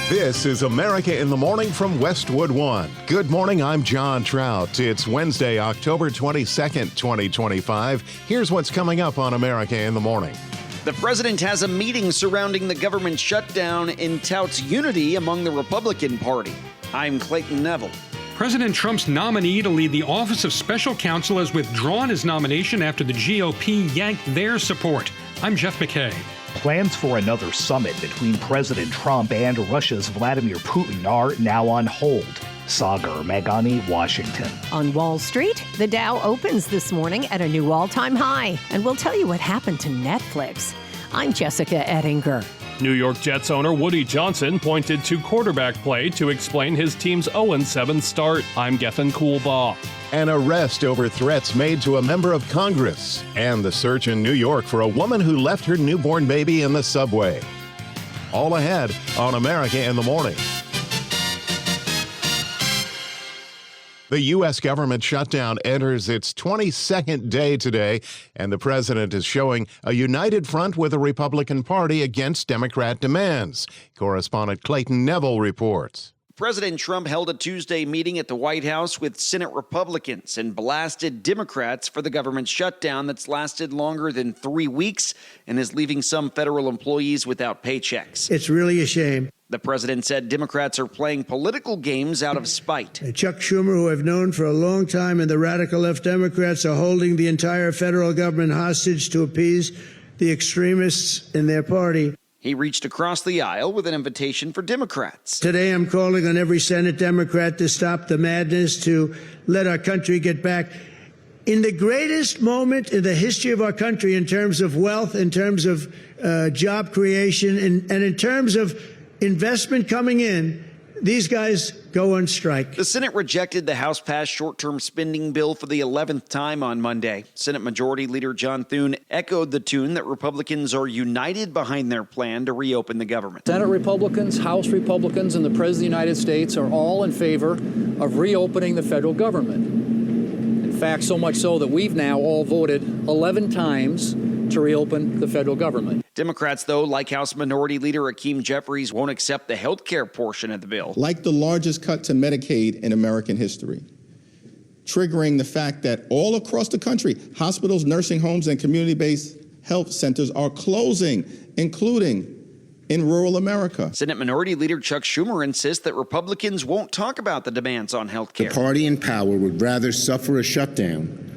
This is America in the Morning from Westwood One. Good morning, I'm John Trout. It's Wednesday, October 22nd, 2025. Here's what's coming up on America in the Morning. The president has a meeting surrounding the government shutdown and touts unity among the Republican Party. I'm Clayton Neville. President Trump's nominee to lead the Office of Special Counsel has withdrawn his nomination after the GOP yanked their support. I'm Jeff McKay. Plans for another summit between President Trump and Russia's Vladimir Putin are now on hold. Sagar Meghani, Washington. On Wall Street, the Dow opens this morning at a new all-time high, and we'll tell you what happened to Netflix. I'm Jessica Ettinger. New York Jets owner Woody Johnson pointed to quarterback play to explain his team's 0-7 start. I'm Gethin Coolbaugh. An arrest over threats made to a member of Congress, and the search in New York for a woman who left her newborn baby in the subway. All ahead on America in the Morning. The U.S. government shutdown enters its 22nd day today, and the president is showing a united front with the Republican Party against Democrat demands. Correspondent Clayton Neville reports. President Trump held a Tuesday meeting at the White House with Senate Republicans and blasted Democrats for the government shutdown that's lasted longer than 3 weeks and is leaving some federal employees without paychecks. It's really a shame. The president said Democrats are playing political games out of spite. Chuck Schumer, who I've known for a long time, and the radical left Democrats are holding the entire federal government hostage to appease the extremists in their party. He reached across the aisle with an invitation for Democrats. Today, I'm calling on every Senate Democrat to stop the madness, to let our country get back in the greatest moment in the history of our country in terms of wealth, in terms of job creation, and in terms of investment coming in. These guys go on strike. The Senate rejected the House-passed short-term spending bill for the 11th time on Monday. Senate Majority Leader John Thune echoed the tune that Republicans are united behind their plan to reopen the government. Senate Republicans, House Republicans, and the President of the United States are all in favor of reopening the federal government. In fact, so much so that we've now all voted 11 times to reopen the federal government. Democrats, though, like House Minority Leader Hakeem Jeffries, won't accept the health care portion of the bill. Like the largest cut to Medicaid in American history, triggering the fact that all across the country, hospitals, nursing homes, and community-based health centers are closing, including in rural America. Senate Minority Leader Chuck Schumer insists that Republicans won't talk about the demands on health care. The party in power would rather suffer a shutdown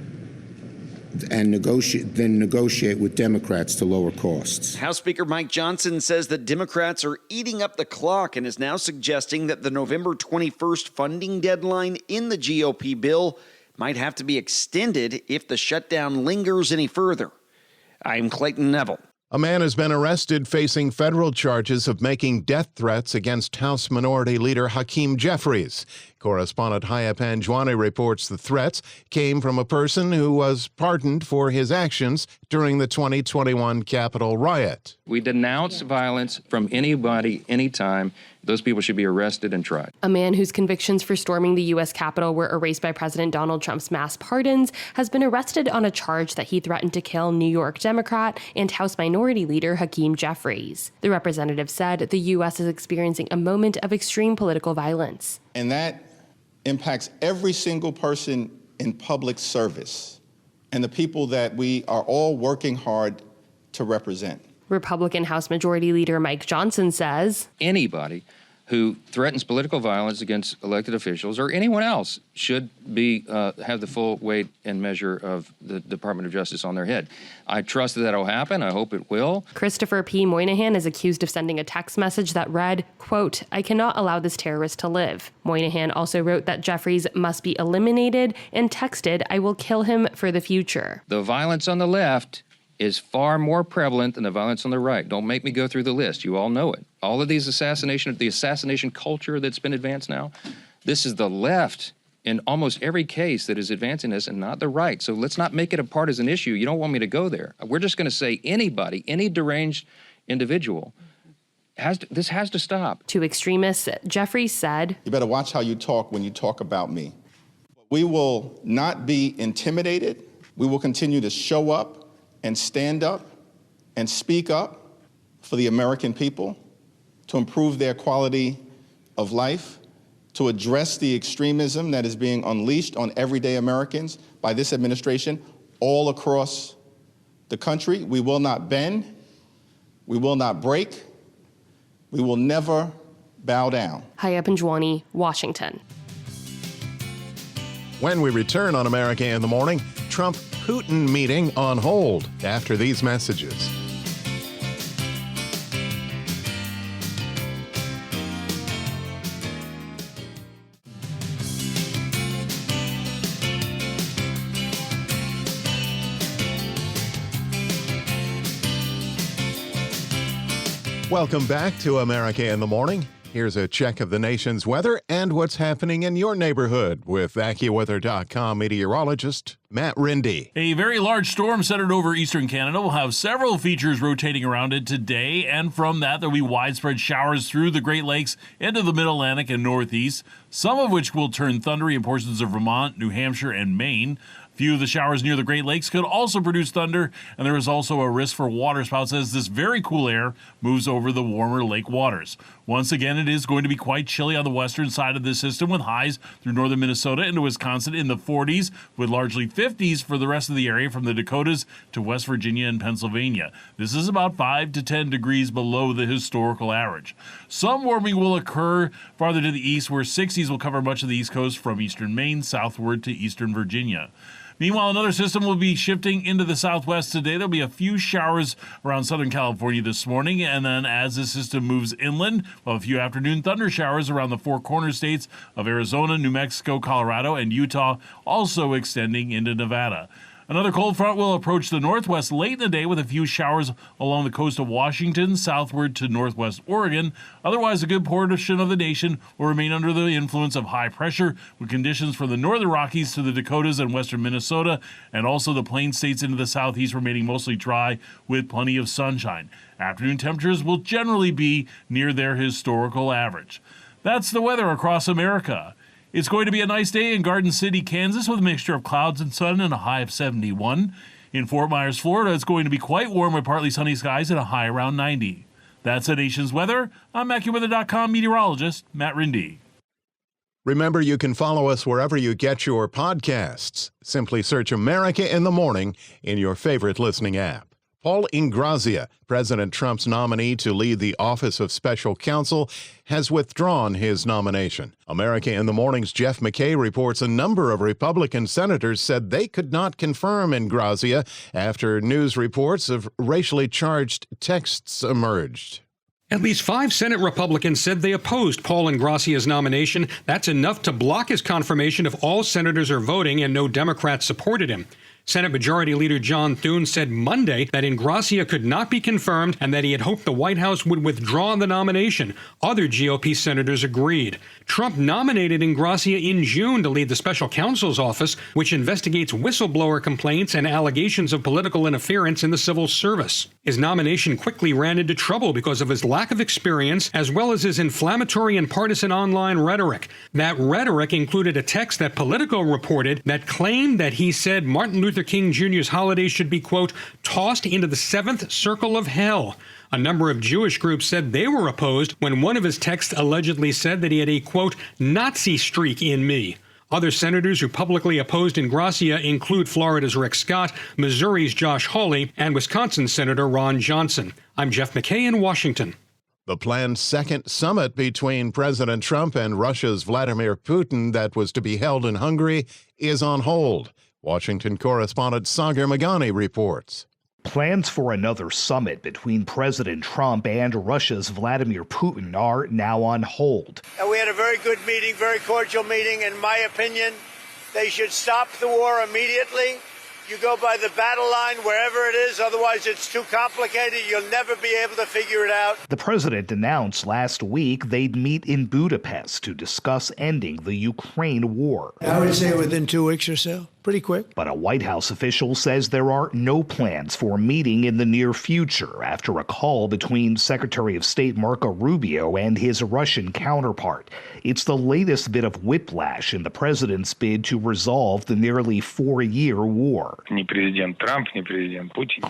and negotiate with Democrats to lower costs. House Speaker Mike Johnson says that Democrats are eating up the clock and is now suggesting that the November 21st funding deadline in the GOP bill might have to be extended if the shutdown lingers any further. I'm Clayton Neville. A man has been arrested facing federal charges of making death threats against House Minority Leader Hakeem Jeffries. Correspondent Haya Panjwani reports the threats came from a person who was pardoned for his actions during the 2021 Capitol riot. We denounce violence from anybody, anytime. Those people should be arrested and tried. A man whose convictions for storming the U.S. Capitol were erased by President Donald Trump's mass pardons has been arrested on a charge that he threatened to kill New York Democrat and House Minority Leader Hakeem Jeffries. The representative said the U.S. is experiencing a moment of extreme political violence. And that impacts every single person in public service and the people that we are all working hard to represent. Republican House Majority Leader Mike Johnson says, Anybody who threatens political violence against elected officials or anyone else should be have the full weight and measure of the Department of Justice on their head. I trust that will happen. I hope it will. Christopher P. Moynihan is accused of sending a text message that read, quote, "I cannot allow this terrorist to live." Moynihan also wrote that Jeffries must be eliminated and texted, "I will kill him for the future." The violence on the left is far more prevalent than the violence on the right. Don't make me go through the list. You all know it. All of these the assassination culture that's been advanced now, this is the left in almost every case that is advancing this and not the right. So let's not make it a partisan issue. You don't want me to go there. We're just going to say anybody, any deranged individual, this has to stop. To extremists, Jeffries said, "You better watch how you talk when you talk about me. We will not be intimidated. We will continue to show up and stand up and speak up for the American people, to improve their quality of life, to address the extremism that is being unleashed on everyday Americans by this administration all across the country. We will not bend, we will not break, we will never bow down. Haya Panjwani, Washington. When we return on America in the Morning, Trump-Putin meeting on hold after these messages. Welcome back to America in the Morning. Here's a check of the nation's weather and what's happening in your neighborhood with AccuWeather.com meteorologist Matt Rindy. A very large storm centered over eastern Canada will have several features rotating around it today, and from that there will be widespread showers through the Great Lakes into the Mid-Atlantic and Northeast, some of which will turn thundery in portions of Vermont, New Hampshire, and Maine. Few of the showers near the Great Lakes could also produce thunder, and there is also a risk for waterspouts as this very cool air moves over the warmer lake waters. Once again, it is going to be quite chilly on the western side of this system, with highs through northern Minnesota into Wisconsin in the 40s, with largely 50s for the rest of the area from the Dakotas to West Virginia and Pennsylvania. This is about 5 to 10 degrees below the historical average. Some warming will occur farther to the east, where 60s will cover much of the east coast from eastern Maine southward to eastern Virginia. Meanwhile, another system will be shifting into the southwest today. There'll be a few showers around Southern California this morning, and then as the system moves inland, we'll have a few afternoon thunder showers around the Four Corner states of Arizona, New Mexico, Colorado, and Utah, also extending into Nevada. Another cold front will approach the northwest late in the day with a few showers along the coast of Washington, southward to northwest Oregon. Otherwise, a good portion of the nation will remain under the influence of high pressure, with conditions from the northern Rockies to the Dakotas and western Minnesota, and also the plain states into the southeast remaining mostly dry with plenty of sunshine. Afternoon temperatures will generally be near their historical average. That's the weather across America. It's going to be a nice day in Garden City, Kansas, with a mixture of clouds and sun and a high of 71. In Fort Myers, Florida, it's going to be quite warm with partly sunny skies and a high around 90. That's the nation's weather. I'm AccuWeather.com meteorologist Matt Rindy. Remember, you can follow us wherever you get your podcasts. Simply search America in the Morning in your favorite listening app. Paul Ingrassia, President Trump's nominee to lead the Office of Special Counsel, has withdrawn his nomination. America in the Morning's Jeff McKay reports a number of Republican senators said they could not confirm Ingrassia after news reports of racially charged texts emerged. At least 5 Senate Republicans said they opposed Paul Ingrassia's nomination. That's enough to block his confirmation if all senators are voting and no Democrats supported him. Senate Majority Leader John Thune said Monday that Ingrassia could not be confirmed and that he had hoped the White House would withdraw the nomination. Other GOP senators agreed. Trump nominated Ingrassia in June to lead the Special Counsel's office, which investigates whistleblower complaints and allegations of political interference in the civil service. His nomination quickly ran into trouble because of his lack of experience, as well as his inflammatory and partisan online rhetoric. That rhetoric included a text that Politico reported that claimed that he said Martin Luther King Jr.'s holiday should be, quote, tossed into the 7th circle of hell. A number of Jewish groups said they were opposed when one of his texts allegedly said that he had a, quote, Nazi streak in me. Other senators who publicly opposed Ingrassia include Florida's Rick Scott, Missouri's Josh Hawley, and Wisconsin Senator Ron Johnson. I'm Jeff McKay in Washington. The planned second summit between President Trump and Russia's Vladimir Putin that was to be held in Hungary is on hold. Washington correspondent Sagar Meghani reports. Plans for another summit between President Trump and Russia's Vladimir Putin are now on hold. We had a very good meeting, very cordial meeting. In my opinion, they should stop the war immediately. You go by the battle line wherever it is, otherwise it's too complicated. You'll never be able to figure it out. The president announced last week they'd meet in Budapest to discuss ending the Ukraine war. I would say within 2 weeks or so. pretty quick. But a White House official says there are no plans for a meeting in the near future after a call between Secretary of State Marco Rubio and his Russian counterpart. It's the latest bit of whiplash in the president's bid to resolve the nearly 4-year war.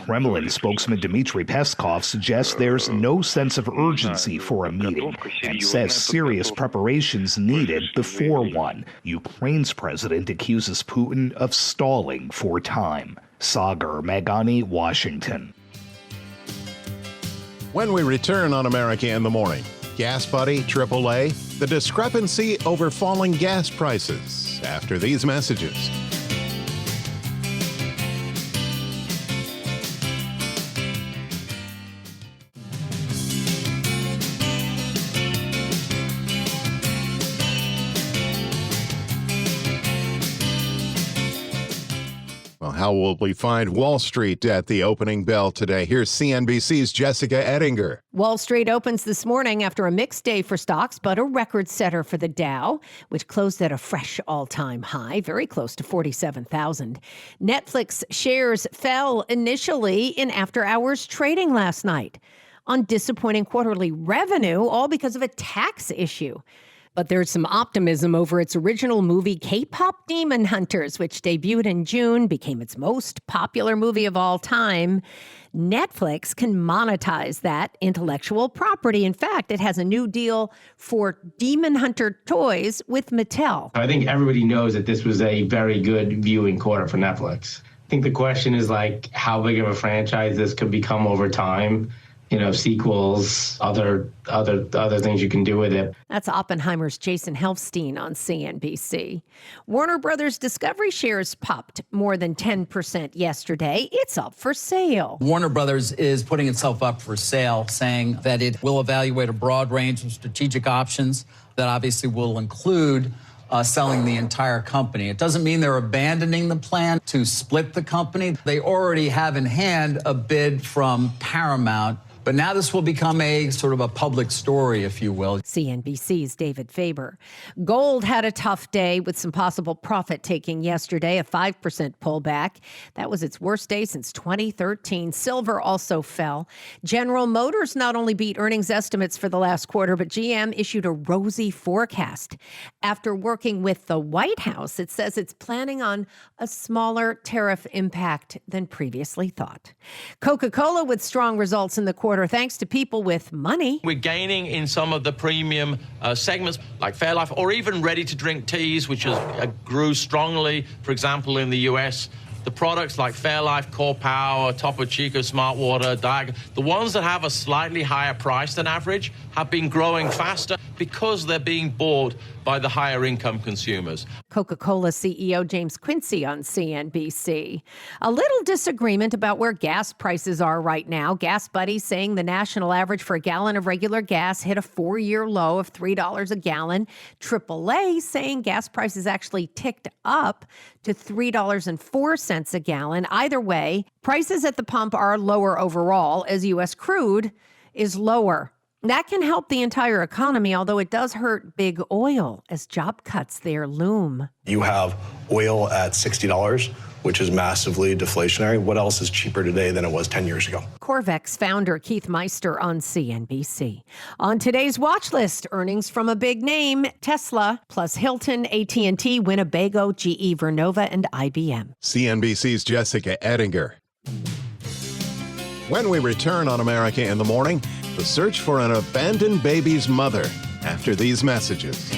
Kremlin spokesman Dmitry Peskov suggests there's no sense of urgency for a meeting and says serious preparations needed before one. Ukraine's president accuses Putin of stalling for time. Sagar Meghani, Washington. When we return on America in the Morning, Gas Buddy, AAA, the discrepancy over falling gas prices after these messages. Well, how will we find Wall Street at the opening bell today? Here's CNBC's Jessica Ettinger. Wall Street opens this morning after a mixed day for stocks, but a record setter for the Dow, which closed at a fresh all-time high, very close to 47,000. Netflix shares fell initially in after-hours trading last night on disappointing quarterly revenue, all because of a tax issue. But there's some optimism over its original movie, K-pop Demon Hunters, which debuted in June, became its most popular movie of all time. Netflix can monetize that intellectual property. In fact, it has a new deal for Demon Hunter toys with Mattel. I think everybody knows that this was a very good viewing quarter for Netflix. I think the question is like how big of a franchise this could become over time. You know, sequels, other things you can do with it. That's Oppenheimer's Jason Helfstein on CNBC. Warner Brothers Discovery shares popped more than 10% yesterday. It's up for sale. Warner Brothers is putting itself up for sale, saying that it will evaluate a broad range of strategic options that obviously will include selling the entire company. It doesn't mean they're abandoning the plan to split the company. They already have in hand a bid from Paramount. But now this will become a sort of a public story, if you will. CNBC's David Faber. Gold had a tough day with some possible profit taking yesterday, a 5% pullback. That was its worst day since 2013. Silver also fell. General Motors not only beat earnings estimates for the last quarter, but GM issued a rosy forecast. After working with the White House, it says it's planning on a smaller tariff impact than previously thought. Coca-Cola with strong results in the quarter thanks to people with money. We're gaining in some of the premium segments like Fairlife or even ready-to-drink teas, which grew strongly, for example, in the U.S. The products like Fairlife, Core Power, Topo Chico, Smart Water, Diet, the ones that have a slightly higher price than average have been growing faster because they're being bought by the higher income consumers. Coca-Cola CEO James Quincy on CNBC. A little disagreement about where gas prices are right now. Gas Buddy saying the national average for a gallon of regular gas hit a 4-year low of $3 a gallon. AAA saying gas prices actually ticked up to $3.04 a gallon. Either way, prices at the pump are lower overall as U.S. crude is lower. That can help the entire economy, although it does hurt big oil as job cuts there loom. You have oil at $60, which is massively deflationary. What else is cheaper today than it was 10 years ago? Corvex founder Keith Meister on CNBC. On today's watch list, earnings from a big name, Tesla, plus Hilton, AT&T, Winnebago, GE Vernova, and IBM. CNBC's Jessica Ettinger. When we return on America in the Morning, the search for an abandoned baby's mother after these messages.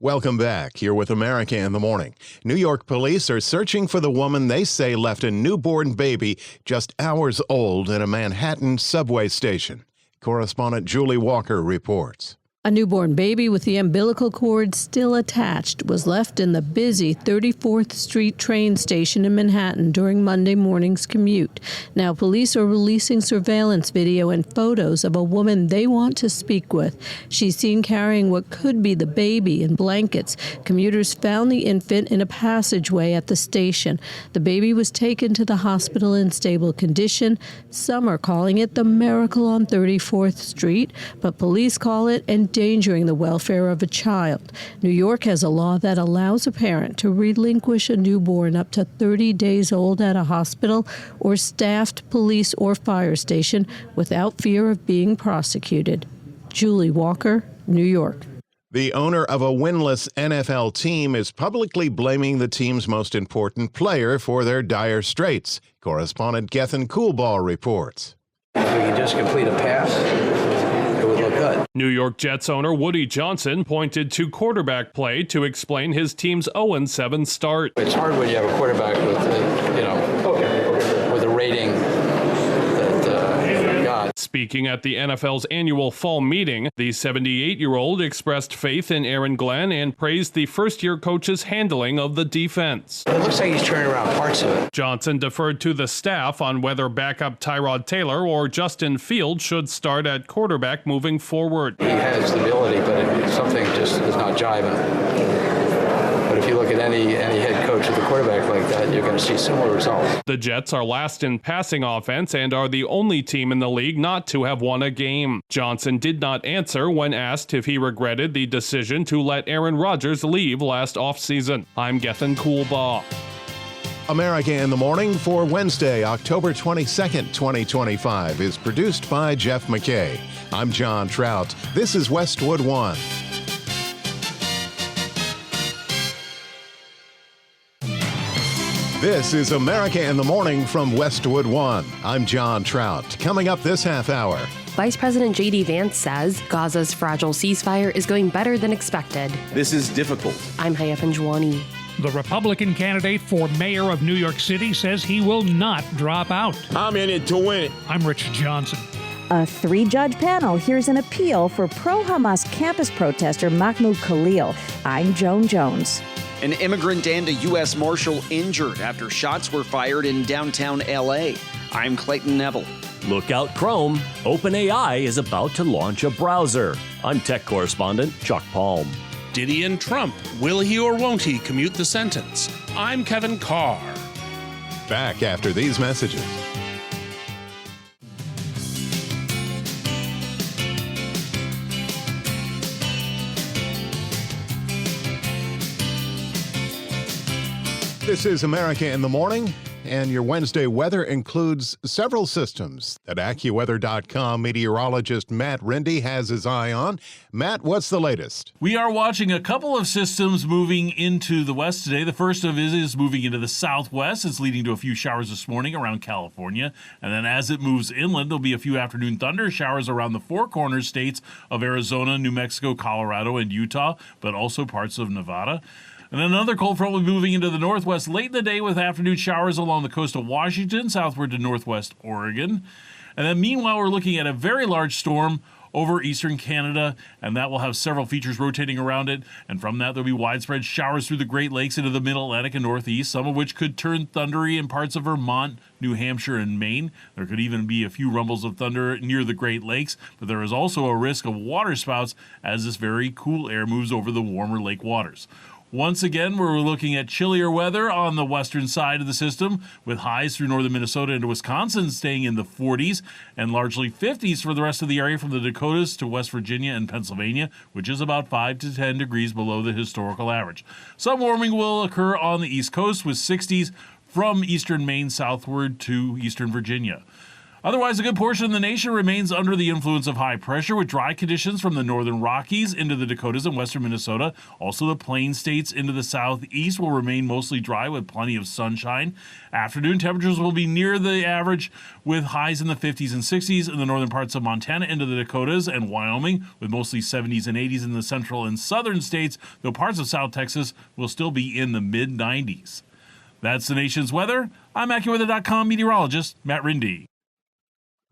Welcome back. Here with America in the Morning. New York police are searching for the woman they say left a newborn baby just hours old at a Manhattan subway station. Correspondent Julie Walker reports. A newborn baby with the umbilical cord still attached was left in the busy 34th Street train station in Manhattan during Monday morning's commute. Now, police are releasing surveillance video and photos of a woman they want to speak with. She's seen carrying what could be the baby in blankets. Commuters found the infant in a passageway at the station. The baby was taken to the hospital in stable condition. Some are calling it the miracle on 34th Street, but police call it endangering the welfare of a child. New York has a law that allows a parent to relinquish a newborn up to 30 days old at a hospital or staffed police or fire station without fear of being prosecuted. Julie Walker, New York. The owner of a winless NFL team is publicly blaming the team's most important player for their dire straits. Correspondent Gethin Coolball reports. If we can just complete a pass, it would look good. New York Jets owner Woody Johnson pointed to quarterback play to explain his team's 0-7 start. It's hard when you have a quarterback with, with a rating that got. Speaking at the NFL's annual fall meeting, the 78-year-old expressed faith in Aaron Glenn and praised the first-year coach's handling of the defense. It looks like he's turning around parts of it. Johnson deferred to the staff on whether backup Tyrod Taylor or Justin Fields should start at quarterback moving forward. He has the ability, but something just is not jiving. But if you look at any head coach with a quarterback like that, you're going to see similar results. The Jets are last in passing offense and are the only team in the league not to have won a game. Johnson did not answer when asked if he regretted the decision to let Aaron Rodgers leave last offseason. I'm Gethin Coolbaugh. America in the Morning for Wednesday, October 22nd, 2025 is produced by Jeff McKay. I'm John Trout. This is Westwood One. This is America in the Morning from Westwood One. I'm John Trout. Coming up this half hour. Vice President J.D. Vance says Gaza's fragile ceasefire is going better than expected. This is difficult. I'm Haya Panjwani. The Republican candidate for mayor of New York City says he will not drop out. I'm in it to win it. I'm Rich Johnson. A three-judge panel hears an appeal for pro-Hamas campus protester Mahmoud Khalil. I'm Joan Jones. An immigrant and a U.S. Marshal injured after shots were fired in downtown L.A. I'm Clayton Neville. Look out, Chrome. OpenAI is about to launch a browser. I'm tech correspondent Chuck Palm. Diddy and Trump, will he or won't he commute the sentence? I'm Kevin Carr. Back after these messages. This is America in the Morning, and your Wednesday weather includes several systems that AccuWeather.com meteorologist Matt Rindy has his eye on. Matt, what's the latest? We are watching a couple of systems moving into the west today. The first of it is moving into the southwest. It's leading to a few showers this morning around California. And then as it moves inland, there'll be a few afternoon thunder showers around the Four Corners states of Arizona, New Mexico, Colorado, and Utah, but also parts of Nevada. And another cold front will be moving into the northwest late in the day with afternoon showers along the coast of Washington, southward to northwest Oregon. And then meanwhile, we're looking at a very large storm over eastern Canada, and that will have several features rotating around it. And from that, there'll be widespread showers through the Great Lakes into the Mid-Atlantic and Northeast, some of which could turn thundery in parts of Vermont, New Hampshire, and Maine. There could even be a few rumbles of thunder near the Great Lakes, but there is also a risk of waterspouts as this very cool air moves over the warmer lake waters. Once again, we're looking at chillier weather on the western side of the system, with highs through northern Minnesota into Wisconsin staying in the 40s and largely 50s for the rest of the area from the Dakotas to West Virginia and Pennsylvania, which is about 5 to 10 degrees below the historical average. Some warming will occur on the East Coast with 60s from eastern Maine southward to eastern Virginia. Otherwise, a good portion of the nation remains under the influence of high pressure with dry conditions from the northern Rockies into the Dakotas and western Minnesota. Also, the plain states into the southeast will remain mostly dry with plenty of sunshine. Afternoon temperatures will be near the average with highs in the 50s and 60s in the northern parts of Montana into the Dakotas and Wyoming, with mostly 70s and 80s in the central and southern states, though parts of South Texas will still be in the mid-90s. That's the nation's weather. I'm AccuWeather.com meteorologist Matt Rindy.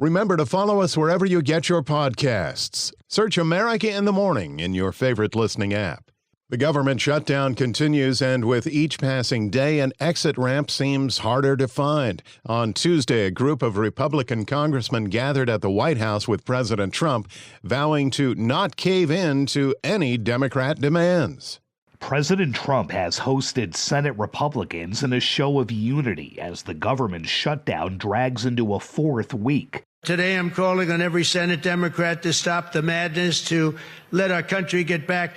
Remember to follow us wherever you get your podcasts. Search America in the Morning in your favorite listening app. The government shutdown continues, and with each passing day, an exit ramp seems harder to find. On Tuesday, a group of Republican congressmen gathered at the White House with President Trump, vowing to not cave in to any Democrat demands. President Trump has hosted Senate Republicans in a show of unity as the government shutdown drags into a fourth week. Today, I'm calling on every Senate Democrat to stop the madness, to let our country get back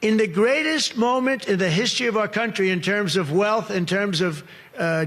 in the greatest moment in the history of our country in terms of wealth, in terms of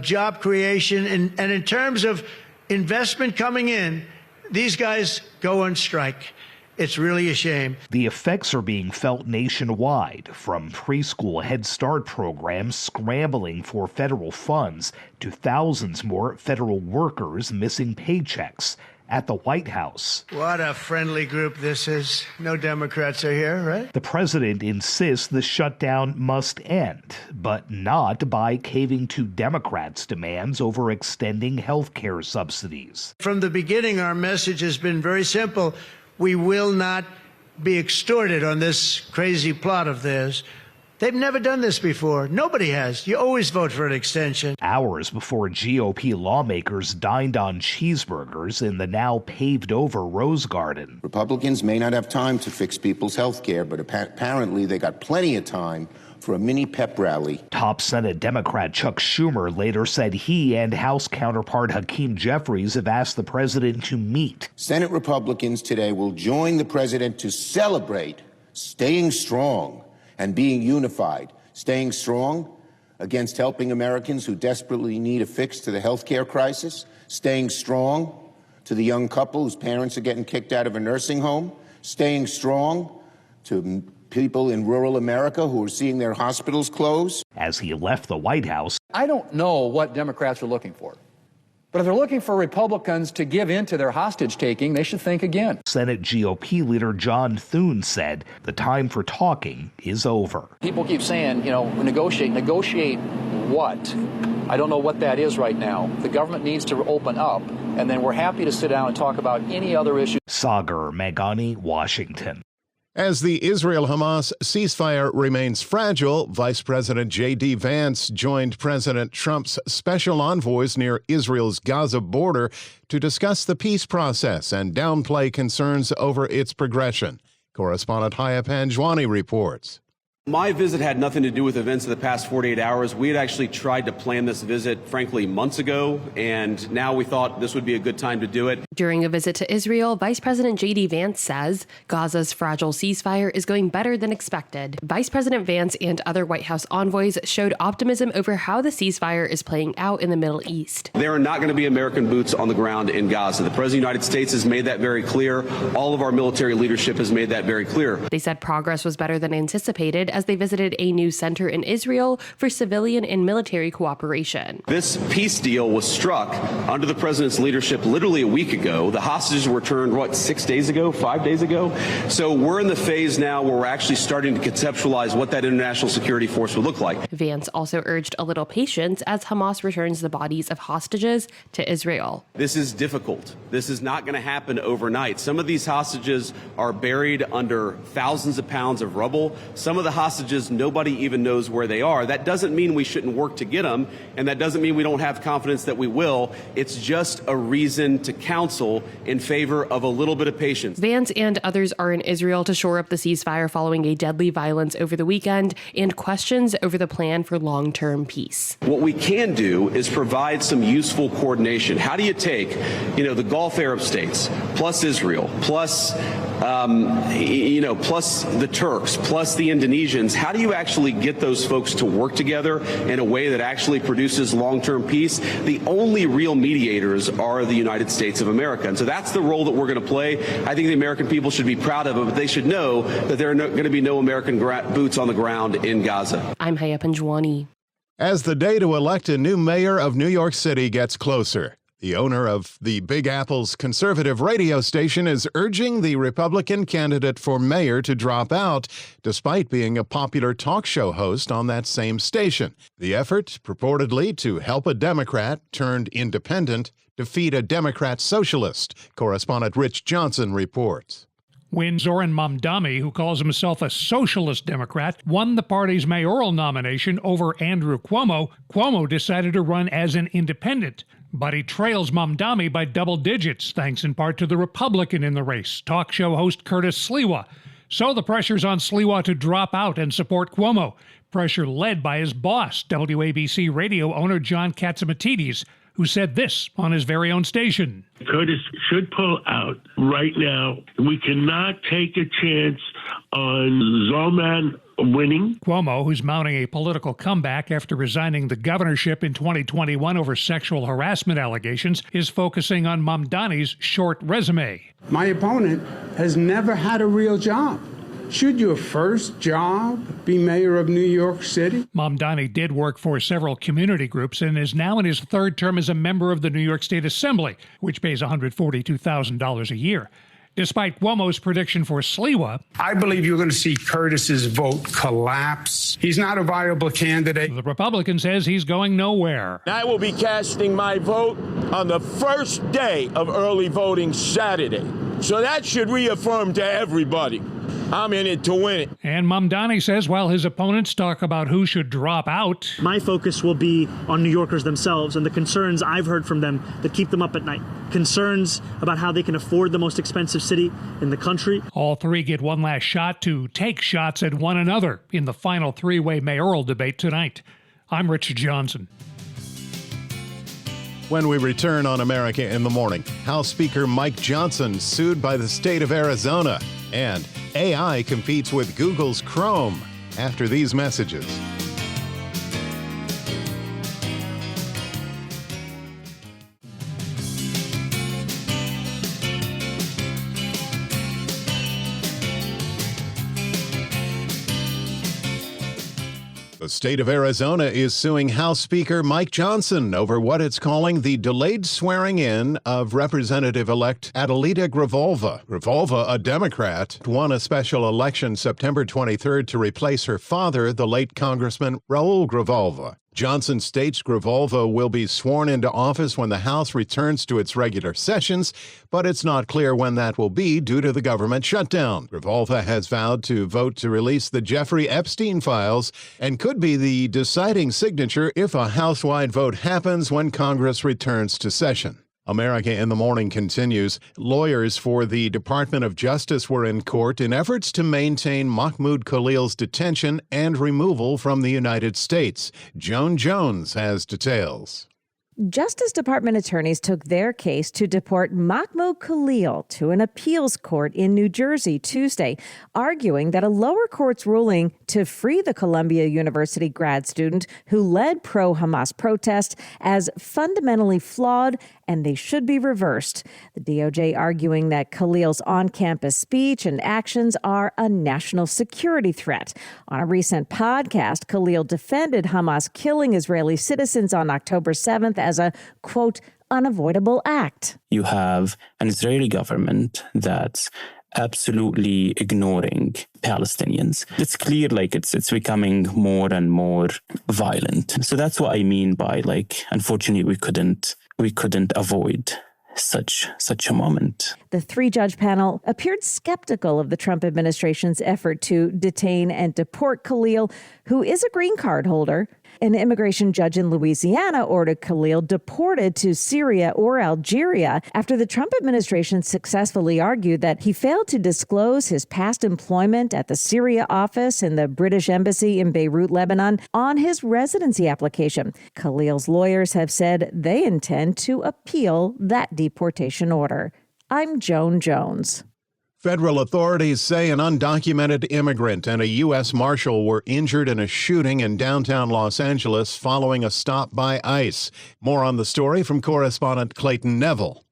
job creation, and in terms of investment coming in. These guys go on strike. It's really a shame. The effects are being felt nationwide, from preschool Head Start programs scrambling for federal funds to thousands more federal workers missing paychecks. At the White House. What a friendly group this is. No Democrats are here, right? The president insists the shutdown must end, but not by caving to Democrats' demands over extending health care subsidies. From the beginning, our message has been very simple. We will not be extorted on this crazy plot of theirs. They've never done this before. Nobody has. You always vote for an extension. Hours before GOP lawmakers dined on cheeseburgers in the now paved-over Rose Garden. Republicans may not have time to fix people's health care, but apparently they got plenty of time for a mini pep rally. Top Senate Democrat Chuck Schumer later said he and House counterpart Hakeem Jeffries have asked the president to meet. Senate Republicans today will join the president to celebrate staying strong and being unified, staying strong against helping Americans who desperately need a fix to the health care crisis, staying strong to the young couple whose parents are getting kicked out of a nursing home, staying strong to people in rural America who are seeing their hospitals close. As he left the White House, I don't know what Democrats are looking for. But if they're looking for Republicans to give in to their hostage-taking, they should think again. Senate GOP leader John Thune said the time for talking is over. People keep saying, negotiate. Negotiate what? I don't know what that is right now. The government needs to open up, and then we're happy to sit down and talk about any other issue. Sagar Meghani, Washington. As the Israel-Hamas ceasefire remains fragile, Vice President J.D. Vance joined President Trump's special envoys near Israel's Gaza border to discuss the peace process and downplay concerns over its progression. Correspondent Haya Panjwani reports. My visit had nothing to do with events of the past 48 hours. We had actually tried to plan this visit, frankly, months ago, and now we thought this would be a good time to do it. During a visit to Israel, Vice President J.D. Vance says Gaza's fragile ceasefire is going better than expected. Vice President Vance and other White House envoys showed optimism over how the ceasefire is playing out in the Middle East. There are not going to be American boots on the ground in Gaza. The President of the United States has made that very clear. All of our military leadership has made that very clear. They said progress was better than anticipated as they visited a new center in Israel for civilian and military cooperation. This peace deal was struck under the president's leadership literally a week ago. The hostages were returned, 5 days ago? So we're in the phase now where we're actually starting to conceptualize what that international security force would look like. Vance also urged a little patience as Hamas returns the bodies of hostages to Israel. This is difficult. This is not going to happen overnight. Some of these hostages are buried under thousands of pounds of rubble. Some of the hostages, nobody even knows where they are. That doesn't mean we shouldn't work to get them, and that doesn't mean we don't have confidence that we will. It's just a reason to counsel in favor of a little bit of patience. Vance and others are in Israel to shore up the ceasefire following a deadly violence over the weekend and questions over the plan for long-term peace. What we can do is provide some useful coordination. How do you take, the Gulf Arab states, plus Israel, plus the Turks, plus the Indonesians? How do you actually get those folks to work together in a way that actually produces long-term peace? The only real mediators are the United States of America. And so that's the role that we're going to play. I think the American people should be proud of it, but they should know that there are going to be no American boots on the ground in Gaza. I'm Haya Panjwani. As the day to elect a new mayor of New York City gets closer, The owner of the Big Apple's conservative radio station is urging the Republican candidate for mayor to drop out, despite being a popular talk show host on that same station. The effort, purportedly to help a Democrat turned independent defeat a Democrat socialist. Correspondent Rich Johnson reports. When Zoran Mamdani, who calls himself a socialist Democrat, won the party's mayoral nomination over Andrew Cuomo, Cuomo decided to run as an independent. But he trails Mamdani by double digits, thanks in part to the Republican in the race, talk show host Curtis Sliwa. So the pressure's on Sliwa to drop out and support Cuomo. Pressure led by his boss, WABC radio owner John Katsimatidis, who said this on his very own station. Curtis should pull out right now. We cannot take a chance on Zolman winning. Cuomo, who's mounting a political comeback after resigning the governorship in 2021 over sexual harassment allegations, is focusing on Mamdani's short resume. My opponent has never had a real job. Should your first job be mayor of New York City? Mamdani did work for several community groups and is now in his third term as a member of the New York State Assembly, which pays $142,000 a year. Despite Cuomo's prediction for Sliwa, I believe you're going to see Curtis's vote collapse. He's not a viable candidate. The Republican says he's going nowhere. I will be casting my vote on the first day of early voting Saturday. So that should reaffirm to everybody, I'm in it to win it. And Mamdani says while his opponents talk about who should drop out, my focus will be on New Yorkers themselves and the concerns I've heard from them that keep them up at night. Concerns about how they can afford the most expensive city in the country. All three get one last shot to take shots at one another in the final three-way mayoral debate tonight. I'm Rich Johnson. When we return on America in the Morning, House Speaker Mike Johnson sued by the state of Arizona, and AI competes with Google's Chrome after these messages. The state of Arizona is suing House Speaker Mike Johnson over what it's calling the delayed swearing-in of Representative-elect Adelita Grijalva. Grijalva, a Democrat, won a special election September 23rd to replace her father, the late Congressman Raul Grijalva. Johnson states Grijalva will be sworn into office when the House returns to its regular sessions, but it's not clear when that will be due to the government shutdown. Grijalva has vowed to vote to release the Jeffrey Epstein files and could be the deciding signature if a House-wide vote happens when Congress returns to session. America in the Morning continues. Lawyers for the Department of Justice were in court in efforts to maintain Mahmoud Khalil's detention and removal from the United States. Joan Jones has details. Justice Department attorneys took their case to deport Mahmoud Khalil to an appeals court in New Jersey Tuesday, arguing that a lower court's ruling to free the Columbia University grad student who led pro-Hamas protests as fundamentally flawed and they should be reversed. The DOJ arguing that Khalil's on-campus speech and actions are a national security threat. On a recent podcast, Khalil defended Hamas killing Israeli citizens on October 7th as a, quote, unavoidable act. You have an Israeli government that's absolutely ignoring Palestinians. It's clear it's becoming more and more violent. So that's what I mean by unfortunately we couldn't avoid such a moment. The three-judge panel appeared skeptical of the Trump administration's effort to detain and deport Khalil, who is a green card holder. An immigration judge in Louisiana ordered Khalil deported to Syria or Algeria after the Trump administration successfully argued that he failed to disclose his past employment at the Syria office in the British Embassy in Beirut, Lebanon, on his residency application. Khalil's lawyers have said they intend to appeal that deportation order. I'm Joan Jones. Federal authorities say an undocumented immigrant and a U.S. Marshal were injured in a shooting in downtown Los Angeles following a stop by ICE. More on the story from correspondent Clayton Neville.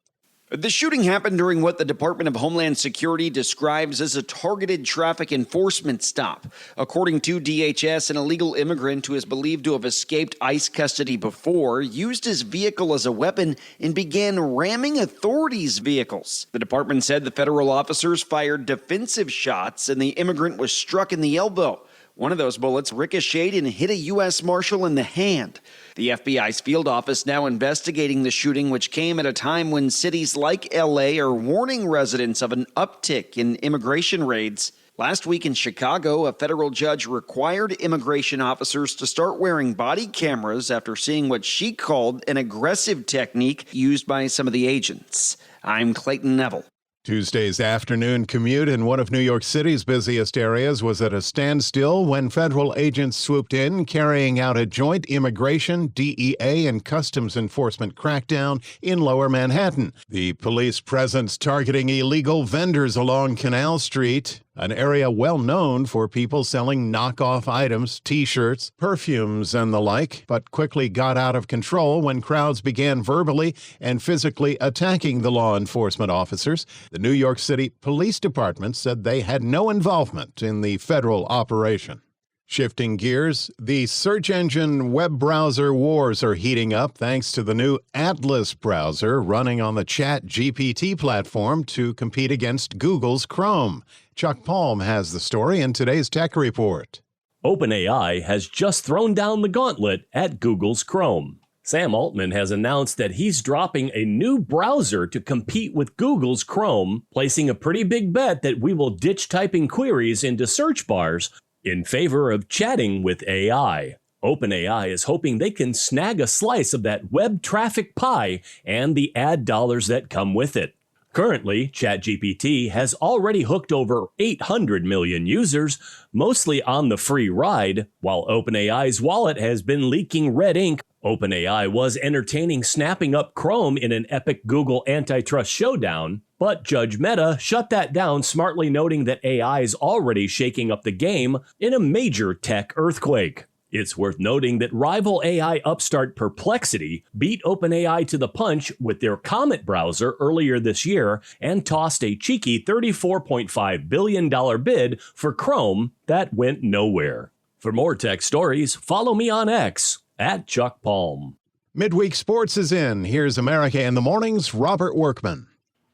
The shooting happened during what the Department of Homeland Security describes as a targeted traffic enforcement stop. According to DHS, an illegal immigrant who is believed to have escaped ICE custody before used his vehicle as a weapon and began ramming authorities' vehicles. The department said the federal officers fired defensive shots and the immigrant was struck in the elbow. One of those bullets ricocheted and hit a U.S. Marshal in the hand. The FBI's field office now investigating the shooting, which came at a time when cities like L.A. are warning residents of an uptick in immigration raids. Last week in Chicago, a federal judge required immigration officers to start wearing body cameras after seeing what she called an aggressive technique used by some of the agents. I'm Clayton Neville. Tuesday's afternoon commute in one of New York City's busiest areas was at a standstill when federal agents swooped in, carrying out a joint immigration, DEA, and customs enforcement crackdown in Lower Manhattan. The police presence targeting illegal vendors along Canal Street, an area well known for people selling knockoff items, T-shirts, perfumes, and the like, but quickly got out of control when crowds began verbally and physically attacking the law enforcement officers. The New York City Police Department said they had no involvement in the federal operation. Shifting gears, the search engine web browser wars are heating up thanks to the new Atlas browser running on the ChatGPT platform to compete against Google's Chrome. Chuck Palm has the story in today's Tech Report. OpenAI has just thrown down the gauntlet at Google's Chrome. Sam Altman has announced that he's dropping a new browser to compete with Google's Chrome, placing a pretty big bet that we will ditch typing queries into search bars in favor of chatting with AI. OpenAI is hoping they can snag a slice of that web traffic pie and the ad dollars that come with it. Currently, ChatGPT has already hooked over 800 million users, mostly on the free ride, while OpenAI's wallet has been leaking red ink. OpenAI was entertaining snapping up Chrome in an epic Google antitrust showdown, but Judge Mehta shut that down, smartly noting that AI is already shaking up the game in a major tech earthquake. It's worth noting that rival AI upstart Perplexity beat OpenAI to the punch with their Comet browser earlier this year and tossed a cheeky $34.5 billion bid for Chrome that went nowhere. For more tech stories, follow me on X at Chuck Palm. Midweek Sports is in. Here's America in the Morning's Robert Workman.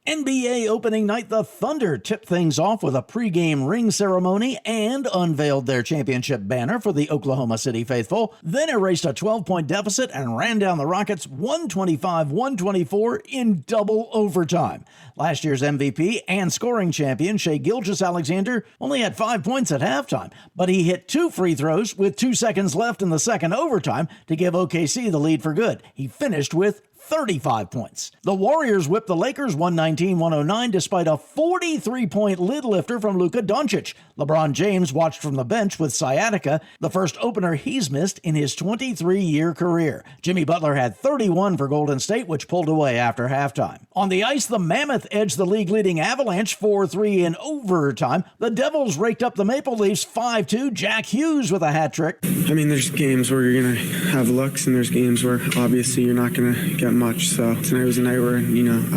NBA opening night, the Thunder tipped things off with a pregame ring ceremony and unveiled their championship banner for the Oklahoma City faithful, then erased a 12-point deficit and ran down the Rockets 125-124 in double overtime. Last year's MVP and scoring champion Shai Gilgeous-Alexander only had 5 points at halftime, but he hit 2 free throws with 2 seconds left in the second overtime to give OKC the lead for good. He finished with 35 points. The Warriors whipped the Lakers 119-109 despite a 43-point lid lifter from Luka Doncic. LeBron James watched from the bench with sciatica, the first opener he's missed in his 23-year career. Jimmy Butler had 31 for Golden State, which pulled away after halftime. On the ice, the Mammoth edged the league-leading Avalanche 4-3 in overtime. The Devils raked up the Maple Leafs 5-2. Jack Hughes with a hat trick. I mean, there's games where you're going to have looks, and there's games where obviously you're not going to get much. So tonight was a night where,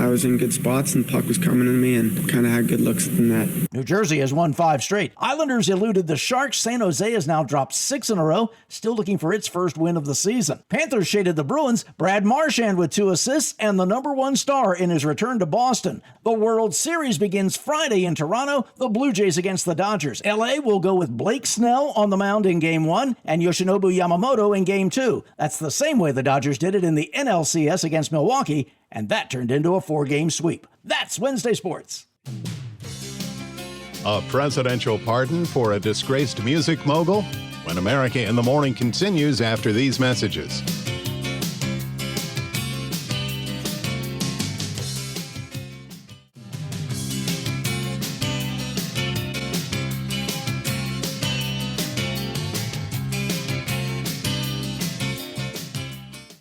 I was in good spots and the puck was coming to me and kind of had good looks at the net. New Jersey has won 5 straight. Islanders eluded the Sharks. San Jose has now dropped 6 in a row, still looking for its first win of the season. Panthers shaded the Bruins. Brad Marchand with 2 assists and the #1 star in his return to Boston. The World Series begins Friday in Toronto. The Blue Jays against the Dodgers. LA will go with Blake Snell on the mound in Game 1 and Yoshinobu Yamamoto in Game 2. That's the same way the Dodgers did it in the NLCS against Milwaukee, and that turned into a 4-game sweep. That's Wednesday Sports. A presidential pardon for a disgraced music mogul? When America in the Morning continues after these messages.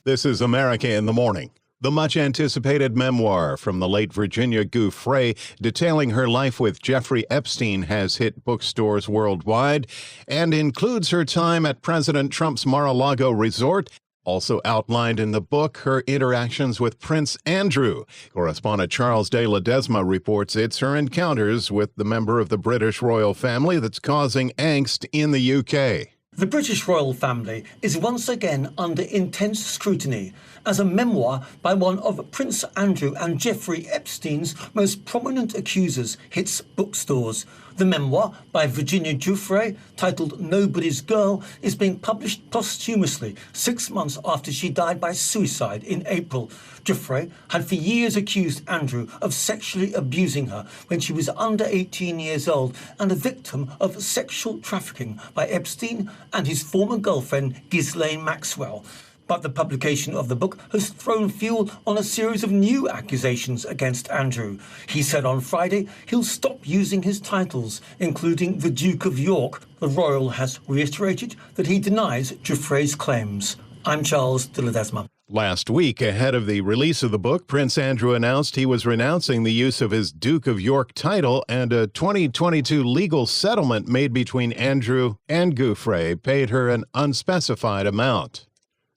This is America in the Morning. The much-anticipated memoir from the late Virginia Giuffre detailing her life with Jeffrey Epstein has hit bookstores worldwide and includes her time at President Trump's Mar-a-Lago resort. Also outlined in the book, her interactions with Prince Andrew. Correspondent Charles de Ledesma reports it's her encounters with the member of the British royal family that's causing angst in the UK. The British royal family is once again under intense scrutiny as a memoir by one of Prince Andrew and Jeffrey Epstein's most prominent accusers hits bookstores. The memoir by Virginia Giuffre, titled Nobody's Girl, is being published posthumously 6 months after she died by suicide in April. Giuffre had for years accused Andrew of sexually abusing her when she was under 18 years old and a victim of sexual trafficking by Epstein and his former girlfriend Ghislaine Maxwell. But the publication of the book has thrown fuel on a series of new accusations against Andrew. He said on Friday he'll stop using his titles, including the Duke of York. The royal has reiterated that he denies Giuffre's claims. I'm Charles de Ledesma. Last week, ahead of the release of the book, Prince Andrew announced he was renouncing the use of his Duke of York title, and a 2022 legal settlement made between Andrew and Giuffre paid her an unspecified amount.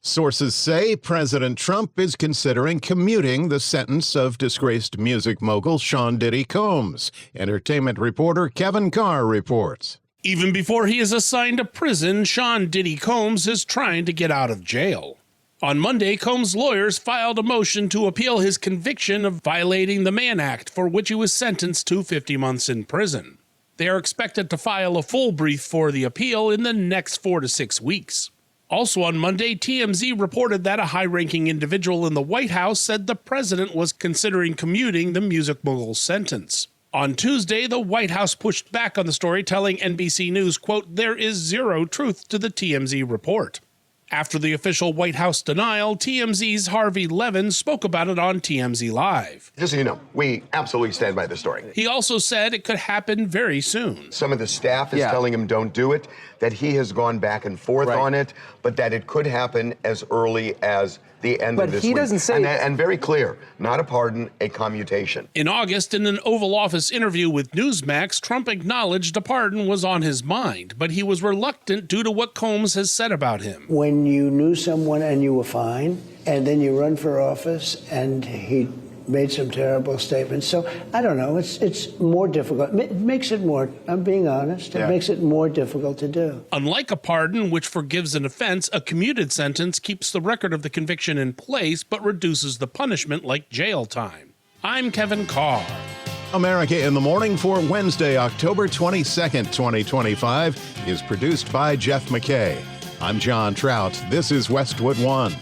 Sources say President Trump is considering commuting the sentence of disgraced music mogul Sean Diddy Combs. Entertainment reporter Kevin Carr reports. Even before he is assigned to prison, Sean Diddy Combs is trying to get out of jail. On Monday, Combs' lawyers filed a motion to appeal his conviction of violating the Mann Act, for which he was sentenced to 50 months in prison. They are expected to file a full brief for the appeal in the next 4 to 6 weeks. Also on Monday, TMZ reported that a high-ranking individual in the White House said the president was considering commuting the music mogul's sentence. On Tuesday, the White House pushed back on the story, telling NBC News, quote, "There is zero truth to the TMZ report." After the official White House denial, TMZ's Harvey Levin spoke about it on TMZ Live. Just so you know, we absolutely stand by the story. He also said it could happen very soon. Some of the staff is telling him don't do it, that he has gone back and forth on it, but that it could happen as early as the end of this week. But he doesn't say... And very clear, not a pardon, a commutation. In August, in an Oval Office interview with Newsmax, Trump acknowledged a pardon was on his mind, but he was reluctant due to what Combs has said about him. When you knew someone and you were fine, and then you run for office and he made some terrible statements. So I don't know, it's more difficult. It makes it more, I'm being honest, it makes it more difficult to do. Unlike a pardon, which forgives an offense, a commuted sentence keeps the record of the conviction in place but reduces the punishment like jail time. I'm Kevin Carr. America in the Morning for Wednesday, October 22nd, 2025 is produced by Jeff McKay. I'm John Trout. This is Westwood One.